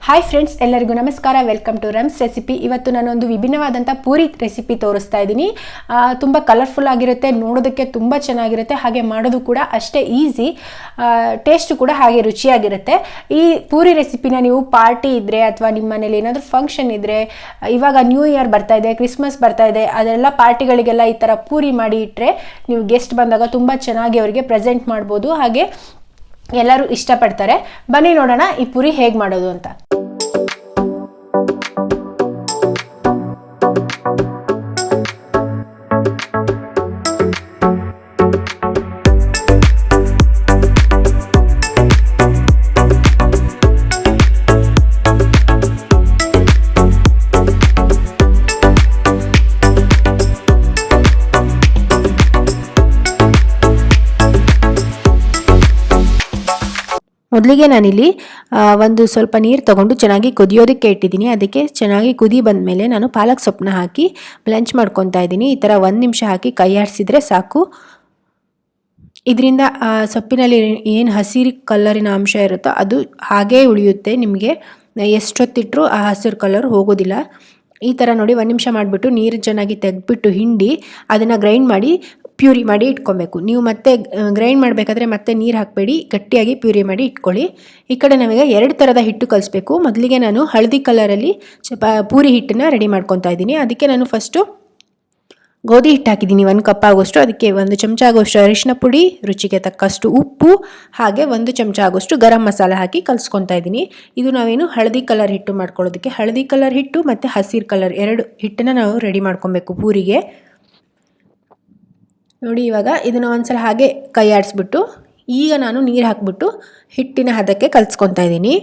Hi friends, ಎಲ್ಲರಿಗೂ ನಮಸ್ಕಾರ. Welcome to Rams recipe. ಇವತ್ತು ನಾನೊಂದು ವಿಭಿನ್ನವಾದಂಥ ಪೂರಿ ರೆಸಿಪಿ ತೋರಿಸ್ತಾ ಇದ್ದೀನಿ. ತುಂಬ ಕಲರ್ಫುಲ್ ಆಗಿರುತ್ತೆ, ನೋಡೋದಕ್ಕೆ ತುಂಬ ಚೆನ್ನಾಗಿರುತ್ತೆ, ಹಾಗೆ ಮಾಡೋದು ಕೂಡ ಅಷ್ಟೇ ಈಸಿ, ಟೇಸ್ಟ್ ಕೂಡ ಹಾಗೆ ರುಚಿಯಾಗಿರುತ್ತೆ. ಈ ಪೂರಿ ರೆಸಿಪಿನ ನೀವು ಪಾರ್ಟಿ ಇದ್ದರೆ ಅಥವಾ ನಿಮ್ಮ ಮನೇಲಿ ಏನಾದರೂ ಫಂಕ್ಷನ್ ಇದ್ದರೆ, ಇವಾಗ ನ್ಯೂ ಇಯರ್ ಬರ್ತಾ ಇದೆ, ಕ್ರಿಸ್ಮಸ್ ಬರ್ತಾ ಇದೆ, ಅದೆಲ್ಲ ಪಾರ್ಟಿಗಳಿಗೆಲ್ಲ ಈ ಥರ ಪೂರಿ ಮಾಡಿ ಇಟ್ಟರೆ ನೀವು ಗೆಸ್ಟ್ ಬಂದಾಗ ತುಂಬ ಚೆನ್ನಾಗಿ ಅವರಿಗೆ ಪ್ರೆಸೆಂಟ್ ಮಾಡ್ಬೋದು, ಹಾಗೆ ಎಲ್ಲರೂ ಇಷ್ಟಪಡ್ತಾರೆ. ಬನ್ನಿ ನೋಡೋಣ ಈ ಪೂರಿ ಹೇಗೆ ಮಾಡೋದು ಅಂತ. ಮೊದಲಿಗೆ ನಾನಿಲ್ಲಿ ಒಂದು ಸ್ವಲ್ಪ ನೀರು ತಗೊಂಡು ಚೆನ್ನಾಗಿ ಕುದಿಯೋದಕ್ಕೆ ಇಟ್ಟಿದ್ದೀನಿ. ಅದಕ್ಕೆ ಚೆನ್ನಾಗಿ ಕುದಿ ಬಂದ ಮೇಲೆ ನಾನು ಪಾಲಕ್ ಸೊಪ್ಪನ್ನ ಹಾಕಿ ಬ್ಲಂಚ್ ಮಾಡ್ಕೊತಾ ಇದ್ದೀನಿ. ಈ ಥರ 1 ನಿಮಿಷ ಹಾಕಿ ಕೈ ಆಡಿಸಿದ್ರೆ ಸಾಕು. ಇದರಿಂದ ಸೊಪ್ಪಿನಲ್ಲಿ ಏನು ಹಸಿರು ಕಲರಿನ ಅಂಶ ಇರುತ್ತೋ ಅದು ಹಾಗೇ ಉಳಿಯುತ್ತೆ. ನಿಮಗೆ ಎಷ್ಟೊತ್ತಿಟ್ಟರೂ ಆ ಹಸಿರು ಕಲರ್ ಹೋಗೋದಿಲ್ಲ. ಈ ಥರ ನೋಡಿ 1 ನಿಮಿಷ ಮಾಡಿಬಿಟ್ಟು ನೀರು ಚೆನ್ನಾಗಿ ತೆಗೆದ್ಬಿಟ್ಟು ಹಿಂಡಿ ಅದನ್ನು ಗ್ರೈಂಡ್ ಮಾಡಿ ಪ್ಯೂರಿ ಮಾಡಿ ಇಟ್ಕೊಬೇಕು. ನೀವು ಮತ್ತೆ ಗ್ರೈಂಡ್ ಮಾಡಬೇಕಾದ್ರೆ ಮತ್ತೆ ನೀರು ಹಾಕಬೇಡಿ, ಗಟ್ಟಿಯಾಗಿ ಪ್ಯೂರಿ ಮಾಡಿ ಇಟ್ಕೊಳ್ಳಿ. ಈ ಕಡೆ ನಮಗೆ 2 ಥರದ ಹಿಟ್ಟು ಕಲಿಸ್ಬೇಕು. ಮೊದಲಿಗೆ ನಾನು ಹಳದಿ ಕಲರಲ್ಲಿ ಪೂರಿ ಹಿಟ್ಟನ್ನು ರೆಡಿ ಮಾಡ್ಕೊತಾ ಇದ್ದೀನಿ. ಅದಕ್ಕೆ ನಾನು ಫಸ್ಟು ಗೋಧಿ ಹಿಟ್ಟು ಹಾಕಿದ್ದೀನಿ 1 ಕಪ್ ಆಗೋಷ್ಟು. ಅದಕ್ಕೆ 1 ಚಮಚ ಆಗೋಷ್ಟು ಅರಿಶಿನ ಪುಡಿ, ರುಚಿಗೆ ತಕ್ಕಷ್ಟು ಉಪ್ಪು, ಹಾಗೆ 1 ಚಮಚ ಆಗೋಷ್ಟು ಗರಂ ಮಸಾಲ ಹಾಕಿ ಕಲಿಸ್ಕೊತಾ ಇದ್ದೀನಿ. ಇದು ನಾವೇನು ಹಳದಿ ಕಲರ್ ಹಿಟ್ಟು ಮಾಡ್ಕೊಳ್ಳೋದಕ್ಕೆ. ಹಳದಿ ಕಲರ್ ಹಿಟ್ಟು ಮತ್ತು ಹಸಿರು ಕಲರ್ 2 ಹಿಟ್ಟನ್ನು ನಾವು ರೆಡಿ ಮಾಡ್ಕೊಬೇಕು ಪೂರಿಗೆ. ನೋಡಿ, ಇವಾಗ ಇದನ್ನು ಒಂದ್ಸಲ ಹಾಗೆ ಕೈ ಆಡಿಸ್ಬಿಟ್ಟು ಈಗ ನಾನು ನೀರು ಹಾಕ್ಬಿಟ್ಟು ಹಿಟ್ಟಿನ ಹದಕ್ಕೆ ಕಲಿಸ್ಕೊತಾ ಇದ್ದೀನಿ.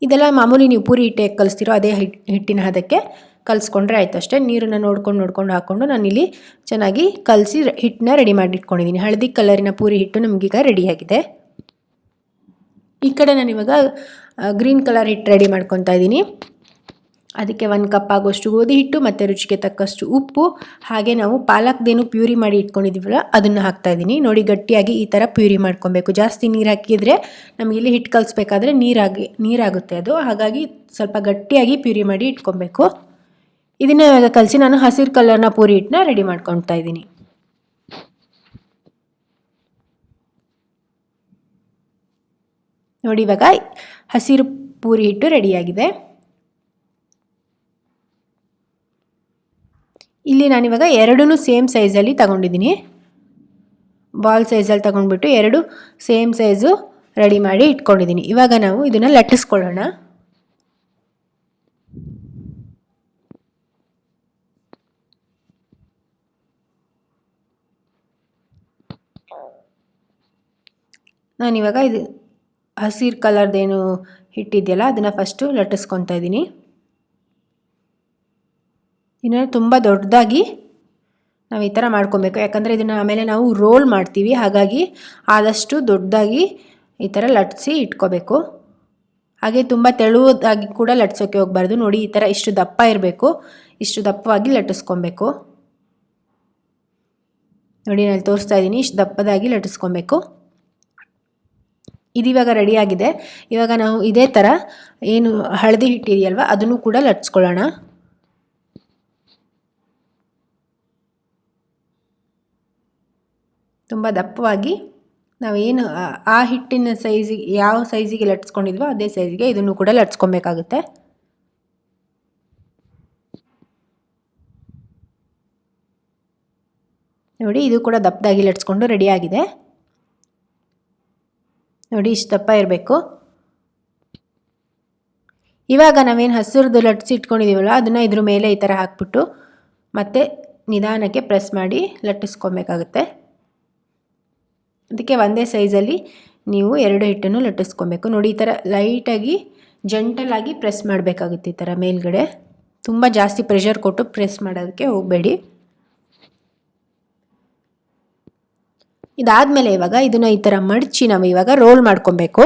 ಇದೆಲ್ಲ ಮಾಮೂಲಿ ನೀವು ಪೂರಿ ಹಿಟ್ಟು ಹೇಗೆ ಕಲಿಸ್ತೀರೋ ಅದೇ ಹಿಟ್ಟಿನ ಹದಕ್ಕೆ ಕಲಿಸ್ಕೊಂಡ್ರೆ ಆಯ್ತು ಅಷ್ಟೇ. ನೀರನ್ನು ನೋಡ್ಕೊಂಡು ಹಾಕ್ಕೊಂಡು ನಾನಿಲ್ಲಿ ಚೆನ್ನಾಗಿ ಕಲಸಿ ಹಿಟ್ಟನ್ನ ರೆಡಿ ಮಾಡಿ ಇಟ್ಕೊಂಡಿದ್ದೀನಿ. ಹಳದಿ ಕಲರಿನ ಪೂರಿ ಹಿಟ್ಟು ನಮಗೀಗ ರೆಡಿಯಾಗಿದೆ. ಈ ಕಡೆ ನಾನಿವಾಗ ಗ್ರೀನ್ ಕಲರ್ ಹಿಟ್ಟು ರೆಡಿ ಮಾಡ್ಕೊತಾ ಇದ್ದೀನಿ. ಅದಕ್ಕೆ 1 ಕಪ್ ಆಗೋಷ್ಟು ಗೋಧಿ ಹಿಟ್ಟು ಮತ್ತು ರುಚಿಗೆ ತಕ್ಕಷ್ಟು ಉಪ್ಪು, ಹಾಗೆ ನಾವು ಪಾಲಕ್ದೇನು ಪ್ಯೂರಿ ಮಾಡಿ ಇಟ್ಕೊಂಡಿದ್ದೀವಲ್ಲ ಅದನ್ನು ಹಾಕ್ತಾಯಿದ್ದೀನಿ. ನೋಡಿ, ಗಟ್ಟಿಯಾಗಿ ಈ ಥರ ಪ್ಯೂರಿ ಮಾಡ್ಕೊಬೇಕು. ಜಾಸ್ತಿ ನೀರು ಹಾಕಿದರೆ ನಮಗೆ ಇಲ್ಲಿ ಹಿಟ್ಟು ಕಲಿಸ್ಬೇಕಾದ್ರೆ ನೀರಾಗುತ್ತೆ ಅದು. ಹಾಗಾಗಿ ಸ್ವಲ್ಪ ಗಟ್ಟಿಯಾಗಿ ಪ್ಯೂರಿ ಮಾಡಿ ಇಟ್ಕೊಬೇಕು. ಇದನ್ನು ಇವಾಗ ಕಲಸಿ ನಾನು ಹಸಿರು ಕಲರ್ನ ಪೂರಿ ಹಿಟ್ಟನ್ನ ರೆಡಿ ಮಾಡ್ಕೊತಾ ಇದ್ದೀನಿ. ನೋಡಿ, ಇವಾಗ ಹಸಿರು ಪೂರಿ ಹಿಟ್ಟು ರೆಡಿಯಾಗಿದೆ. ಇಲ್ಲಿ ನಾನಿವಾಗ 2 ಸೇಮ್ ಸೈಜಲ್ಲಿ ತಗೊಂಡಿದ್ದೀನಿ. ಬಾಲ್ ಸೈಜಲ್ಲಿ ತಗೊಂಡ್ಬಿಟ್ಟು 2 ಸೇಮ್ ಸೈಜು ರೆಡಿ ಮಾಡಿ ಇಟ್ಕೊಂಡಿದ್ದೀನಿ. ಇವಾಗ ನಾವು ಇದನ್ನು ಲಟ್ಟಿಸ್ಕೊಳ್ಳೋಣ. ನಾನಿವಾಗ ಇದು ಹಸಿರು ಕಲರ್ದೇನು ಹಿಟ್ಟಿದೆಯಲ್ಲ ಅದನ್ನು ಫಸ್ಟು ಲಟ್ಟಿಸ್ಕೊತಾ ಇದ್ದೀನಿ. ಇನ್ನು ತುಂಬ ದೊಡ್ಡದಾಗಿ ನಾವು ಈ ಥರ ಮಾಡ್ಕೊಬೇಕು, ಯಾಕಂದರೆ ಇದನ್ನು ಆಮೇಲೆ ನಾವು ರೋಲ್ ಮಾಡ್ತೀವಿ. ಹಾಗಾಗಿ ಆದಷ್ಟು ದೊಡ್ಡದಾಗಿ ಈ ಥರ ಲಟ್ಟಿಸಿ ಇಟ್ಕೋಬೇಕು. ಹಾಗೆ ತುಂಬ ತೆಳುವಾಗಿ ಕೂಡ ಲಟ್ಸೋಕ್ಕೆ ಹೋಗಬಾರ್ದು. ನೋಡಿ, ಈ ಥರ ಇಷ್ಟು ದಪ್ಪ ಇರಬೇಕು, ಇಷ್ಟು ದಪ್ಪವಾಗಿ ಲಟ್ಟಿಸ್ಕೊಬೇಕು. ನೋಡಿ, ನಾನು ತೋರಿಸ್ತಾ ಇದ್ದೀನಿ, ಇಷ್ಟು ದಪ್ಪದಾಗಿ ಲಟ್ಟಿಸ್ಕೊಬೇಕು. ಇದಿವಾಗ ರೆಡಿಯಾಗಿದೆ. ಇವಾಗ ನಾವು ಇದೇ ಥರ ಏನು ಹಳದಿ ಹಿಟ್ಟಿದೆಯಲ್ವ ಅದನ್ನು ಕೂಡ ಲಟ್ಸ್ಕೊಳ್ಳೋಣ. ತುಂಬ ದಪ್ಪವಾಗಿ ನಾವೇನು ಆ ಹಿಟ್ಟಿನ ಸೈಜಿಗೆ ಯಾವ ಸೈಜಿಗೆ ಲಟ್ಸ್ಕೊಂಡಿದ್ವೋ ಅದೇ ಸೈಜಿಗೆ ಇದನ್ನು ಕೂಡ ಲಟ್ಸ್ಕೊಬೇಕಾಗುತ್ತೆ. ನೋಡಿ, ಇದು ಕೂಡ ದಪ್ಪದಾಗಿ ಲಟ್ಸ್ಕೊಂಡು ರೆಡಿಯಾಗಿದೆ. ನೋಡಿ, ಇಷ್ಟು ದಪ್ಪ ಇರಬೇಕು. ಇವಾಗ ನಾವೇನು ಹಸಿರುದು ಲಟ್ಸಿ ಇಟ್ಕೊಂಡಿದ್ದೀವಲ್ಲ ಅದನ್ನು ಇದ್ರ ಮೇಲೆ ಈ ಥರ ಹಾಕ್ಬಿಟ್ಟು ಮತ್ತೆ ನಿಧಾನಕ್ಕೆ ಪ್ರೆಸ್ ಮಾಡಿ ಲಟ್ಟಿಸ್ಕೊಬೇಕಾಗುತ್ತೆ. ಅದಕ್ಕೆ ಒಂದೇ ಸೈಜಲ್ಲಿ ನೀವು 2 ಹಿಟ್ಟನ್ನು ಲಟ್ಟಿಸ್ಕೊಬೇಕು. ನೋಡಿ, ಈ ಥರ ಲೈಟಾಗಿ ಜಂಟಲಾಗಿ ಪ್ರೆಸ್ ಮಾಡಬೇಕಾಗುತ್ತೆ. ಈ ಥರ ಮೇಲ್ಗಡೆ ತುಂಬ ಜಾಸ್ತಿ ಪ್ರೆಷರ್ ಕೊಟ್ಟು ಪ್ರೆಸ್ ಮಾಡೋದಕ್ಕೆ ಹೋಗಬೇಡಿ. ಇದಾದಮೇಲೆ ಇವಾಗ ಇದನ್ನು ಈ ಥರ ಮಡಚಿ ನಾವು ಇವಾಗ ರೋಲ್ ಮಾಡ್ಕೊಬೇಕು.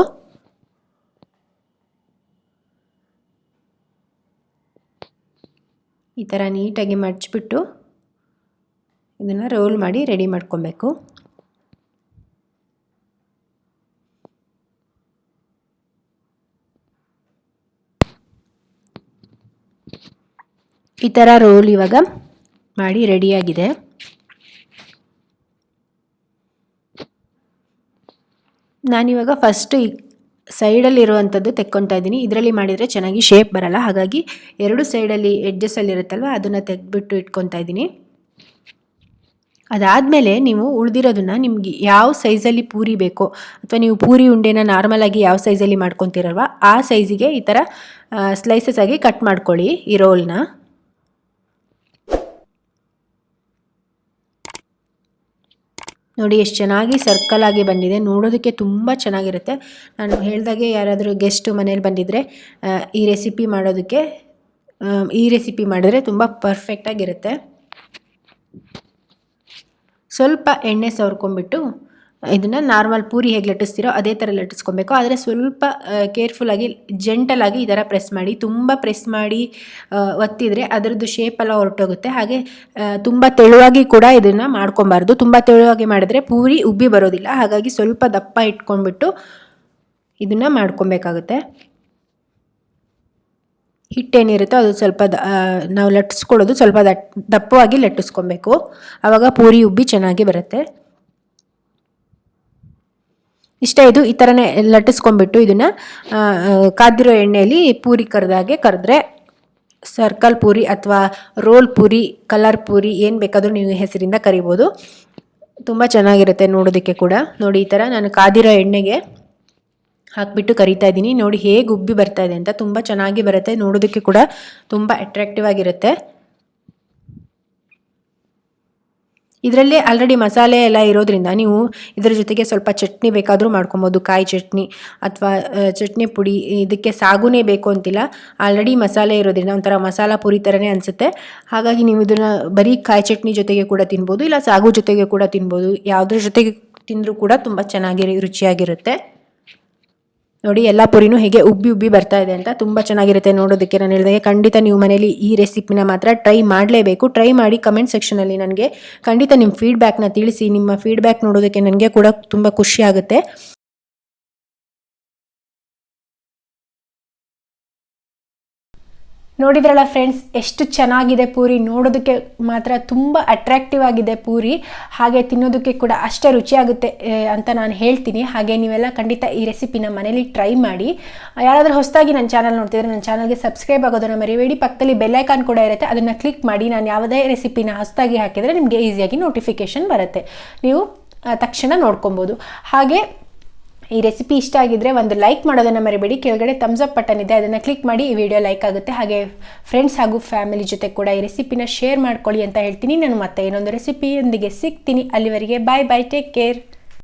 ಈ ಥರ ನೀಟಾಗಿ ಮಡಚಿಬಿಟ್ಟು ಇದನ್ನು ರೋಲ್ ಮಾಡಿ ರೆಡಿ ಮಾಡ್ಕೊಬೇಕು. ಈ ಥರ ರೋಲ್ ಇವಾಗ ಮಾಡಿ ರೆಡಿಯಾಗಿದೆ. ನಾನಿವಾಗ ಫಸ್ಟು ಸೈಡಲ್ಲಿ ಇರುವಂಥದ್ದು ತೆಕ್ಕೊತಾ ಇದ್ದೀನಿ. ಇದರಲ್ಲಿ ಮಾಡಿದರೆ ಚೆನ್ನಾಗಿ ಶೇಪ್ ಬರಲ್ಲ, ಹಾಗಾಗಿ ಎರಡು ಸೈಡಲ್ಲಿ ಎಡ್ಜಸ್ಸಲ್ಲಿ ಇರುತ್ತಲ್ವ ಅದನ್ನು ತೆಗೆದ್ಬಿಟ್ಟು ಇಟ್ಕೊತಾ ಇದ್ದೀನಿ. ಅದಾದಮೇಲೆ ನೀವು ಉಳಿದಿರೋದನ್ನು ನಿಮಗೆ ಯಾವ ಸೈಜಲ್ಲಿ ಪೂರಿ ಬೇಕೋ ಅಥವಾ ನೀವು ಪೂರಿ ಉಂಡೆನ ನಾರ್ಮಲಾಗಿ ಯಾವ ಸೈಜಲ್ಲಿ ಮಾಡ್ಕೊತೀರಲ್ವ ಆ ಸೈಜಿಗೆ ಈ ಥರ ಸ್ಲೈಸಸ್ ಆಗಿ ಕಟ್ ಮಾಡ್ಕೊಳ್ಳಿ ಈ ರೋಲ್ನ. ನೋಡಿ ಎಷ್ಟು ಚೆನ್ನಾಗಿ ಸರ್ಕಲ್ ಆಗಿ ಬಂದಿದೆ, ನೋಡೋದಕ್ಕೆ ತುಂಬ ಚೆನ್ನಾಗಿರುತ್ತೆ. ನಾನು ಹೇಳ್ದಾಗೆ ಯಾರಾದರೂ ಗೆಸ್ಟು ಮನೇಲಿ ಬಂದಿದ್ದರೆ ಈ ರೆಸಿಪಿ ಮಾಡಿದರೆ ತುಂಬ ಪರ್ಫೆಕ್ಟಾಗಿರುತ್ತೆ. ಸ್ವಲ್ಪ ಎಣ್ಣೆ ಸವರ್ಕೊಂಡ್ಬಿಟ್ಟು ಇದನ್ನು ನಾರ್ಮಲ್ ಪೂರಿ ಹೇಗೆ ಲಟ್ಟಿಸ್ತೀರೋ ಅದೇ ಥರ ಲಟ್ಟಿಸ್ಕೊಬೇಕು. ಆದರೆ ಸ್ವಲ್ಪ ಕೇರ್ಫುಲ್ಲಾಗಿ ಜೆಂಟಲಾಗಿ ಈ ಥರ ಪ್ರೆಸ್ ಮಾಡಿ. ತುಂಬ ಪ್ರೆಸ್ ಮಾಡಿ ಒತ್ತಿದರೆ ಅದರದ್ದು ಶೇಪೆಲ್ಲ ಹೊರಟೋಗುತ್ತೆ. ಹಾಗೆ ತುಂಬ ತೆಳುವಾಗಿ ಕೂಡ ಇದನ್ನು ಮಾಡ್ಕೊಬಾರ್ದು. ತುಂಬ ತೆಳುವಾಗಿ ಮಾಡಿದ್ರೆ ಪೂರಿ ಉಬ್ಬಿ ಬರೋದಿಲ್ಲ. ಹಾಗಾಗಿ ಸ್ವಲ್ಪ ದಪ್ಪ ಇಟ್ಕೊಂಡ್ಬಿಟ್ಟು ಇದನ್ನು ಮಾಡ್ಕೊಬೇಕಾಗುತ್ತೆ. ಹಿಟ್ಟೇನಿರುತ್ತೋ ಅದು ಸ್ವಲ್ಪ ನಾವು ಲಟ್ಟಿಸ್ಕೊಳ್ಳೋದು ಸ್ವಲ್ಪ ದಪ್ಪವಾಗಿ ಲಟ್ಟಿಸ್ಕೊಬೇಕು, ಆವಾಗ ಪೂರಿ ಉಬ್ಬಿ ಚೆನ್ನಾಗಿ ಬರುತ್ತೆ. ಇಷ್ಟ ಇದು ಈ ಥರನೇ ಲಟ್ಟಿಸ್ಕೊಂಡ್ಬಿಟ್ಟು ಇದನ್ನು ಕಾದಿರೋ ಎಣ್ಣೆಯಲ್ಲಿ ಪೂರಿ ಕರೆದ್ರೆ ಸರ್ಕಲ್ ಪೂರಿ ಅಥವಾ ರೋಲ್ ಪೂರಿ, ಕಲರ್ ಪೂರಿ ಏನು ಬೇಕಾದರೂ ನೀವು ಹೆಸರಿಂದ ಕರಿಬೋದು. ತುಂಬ ಚೆನ್ನಾಗಿರುತ್ತೆ ನೋಡೋದಕ್ಕೆ ಕೂಡ. ನೋಡಿ ಈ ಥರ ನಾನು ಕಾದಿರೋ ಎಣ್ಣೆಗೆ ಹಾಕಿಬಿಟ್ಟು ಕರಿತಾ ಇದ್ದೀನಿ. ನೋಡಿ ಹೇಗೆ ಉಬ್ಬಿ ಬರ್ತಾ ಇದೆ ಅಂತ, ತುಂಬ ಚೆನ್ನಾಗಿ ಬರುತ್ತೆ. ನೋಡೋದಕ್ಕೆ ಕೂಡ ತುಂಬ ಅಟ್ರಾಕ್ಟಿವ್ ಆಗಿರುತ್ತೆ. ಇದರಲ್ಲೇ ಆಲ್ರೆಡಿ ಮಸಾಲೆ ಎಲ್ಲ ಇರೋದ್ರಿಂದ ನೀವು ಇದರ ಜೊತೆಗೆ ಸ್ವಲ್ಪ ಚಟ್ನಿ ಬೇಕಾದರೂ ಮಾಡ್ಕೊಬೋದು, ಕಾಯಿ ಚಟ್ನಿ ಅಥವಾ ಚಟ್ನಿ ಪುಡಿ. ಇದಕ್ಕೆ ಸಾಗುನೇ ಬೇಕು ಅಂತಿಲ್ಲ, ಆಲ್ರೆಡಿ ಮಸಾಲೆ ಇರೋದ್ರಿಂದ ಒಂಥರ ಮಸಾಲ ಪುರಿ ಥರನೇ ಅನಿಸುತ್ತೆ. ಹಾಗಾಗಿ ನೀವು ಇದನ್ನು ಬರೀ ಕಾಯಿ ಚಟ್ನಿ ಜೊತೆಗೆ ಕೂಡ ತಿನ್ಬೋದು, ಇಲ್ಲ ಸಾಗು ಜೊತೆಗೆ ಕೂಡ ತಿನ್ಬೋದು. ಯಾವುದ್ರ ಜೊತೆಗೆ ತಿಂದರೂ ಕೂಡ ತುಂಬ ಚೆನ್ನಾಗಿ ರುಚಿಯಾಗಿರುತ್ತೆ. ನೋಡಿ ಎಲ್ಲ ಪುರಿನೂ ಹೇಗೆ ಉಬ್ಬಿ ಉಬ್ಬಿ ಬರ್ತಾ ಇದೆ ಅಂತ, ತುಂಬ ಚೆನ್ನಾಗಿರುತ್ತೆ ನೋಡೋದಕ್ಕೆ. ನಾನು ಹೇಳಿದಾಗೆ ಖಂಡಿತ ನೀವು ಮನೇಲಿ ಈ ರೆಸಿಪಿನ ಮಾತ್ರ ಟ್ರೈ ಮಾಡಲೇಬೇಕು. ಟ್ರೈ ಮಾಡಿ ಕಮೆಂಟ್ ಸೆಕ್ಷನಲ್ಲಿ ನನಗೆ ಖಂಡಿತ ನಿಮ್ಮ ಫೀಡ್ಬ್ಯಾಕ್ನ ತಿಳಿಸಿ. ನಿಮ್ಮ ಫೀಡ್ಬ್ಯಾಕ್ ನೋಡೋದಕ್ಕೆ ನನಗೆ ಕೂಡ ತುಂಬ ಖುಷಿ ಆಗುತ್ತೆ. ನೋಡಿದ್ರಲ್ಲ ಫ್ರೆಂಡ್ಸ್, ಎಷ್ಟು ಚೆನ್ನಾಗಿದೆ ಪೂರಿ. ನೋಡೋದಕ್ಕೆ ಮಾತ್ರ ತುಂಬ ಅಟ್ರಾಕ್ಟಿವ್ ಆಗಿದೆ ಪೂರಿ, ಹಾಗೆ ತಿನ್ನೋದಕ್ಕೆ ಕೂಡ ಅಷ್ಟೇ ರುಚಿಯಾಗುತ್ತೆ ಅಂತ ನಾನು ಹೇಳ್ತೀನಿ. ಹಾಗೆ ನೀವೆಲ್ಲ ಖಂಡಿತ ಈ ರೆಸಿಪಿನ ಮನೇಲಿ ಟ್ರೈ ಮಾಡಿ. ಯಾರಾದರೂ ಹೊಸದಾಗಿ ನನ್ನ ಚಾನಲ್ ನೋಡ್ತಿದ್ರೆ ನನ್ನ ಚಾನಲ್ಗೆ ಸಬ್ಸ್ಕ್ರೈಬ್ ಆಗೋದನ್ನು ಮರಿಬೇಡಿ. ಪಕ್ಕದಲ್ಲಿ ಬೆಲ್ ಐಕಾನ್ ಕೂಡ ಇರುತ್ತೆ, ಅದನ್ನು ಕ್ಲಿಕ್ ಮಾಡಿ. ನಾನು ಯಾವುದೇ ರೆಸಿಪಿನ ಹೊಸದಾಗಿ ಹಾಕಿದರೆ ನಿಮಗೆ ಈಸಿಯಾಗಿ ನೋಟಿಫಿಕೇಷನ್ ಬರುತ್ತೆ, ನೀವು ತಕ್ಷಣ ನೋಡ್ಕೊಬೋದು. ಹಾಗೆ ಈ ರೆಸಿಪಿ ಇಷ್ಟ ಆಗಿದ್ರೆ ಒಂದು ಲೈಕ್ ಮಾಡೋದನ್ನು ಮರಿಬೇಡಿ. ಕೆಳಗಡೆ ಥಮ್ಸ್ ಅಪ್ ಬಟನ್ ಇದೆ, ಅದನ್ನು ಕ್ಲಿಕ್ ಮಾಡಿ. ಈ ವಿಡಿಯೋ ಲೈಕ್ ಆಗುತ್ತೆ. ಹಾಗೆ ಫ್ರೆಂಡ್ಸ್ ಹಾಗೂ ಫ್ಯಾಮಿಲಿ ಜೊತೆ ಕೂಡ ಈ ರೆಸಿಪಿನ ಶೇರ್ ಮಾಡ್ಕೊಳ್ಳಿ ಅಂತ ಹೇಳ್ತೀನಿ. ನಾನು ಮತ್ತೆ ಇನ್ನೊಂದು ರೆಸಿಪಿಯೊಂದಿಗೆ ಸಿಗ್ತೀನಿ. ಅಲ್ಲಿವರೆಗೆ ಬಾಯ್ ಬಾಯ್, ಟೇಕ್ ಕೇರ್.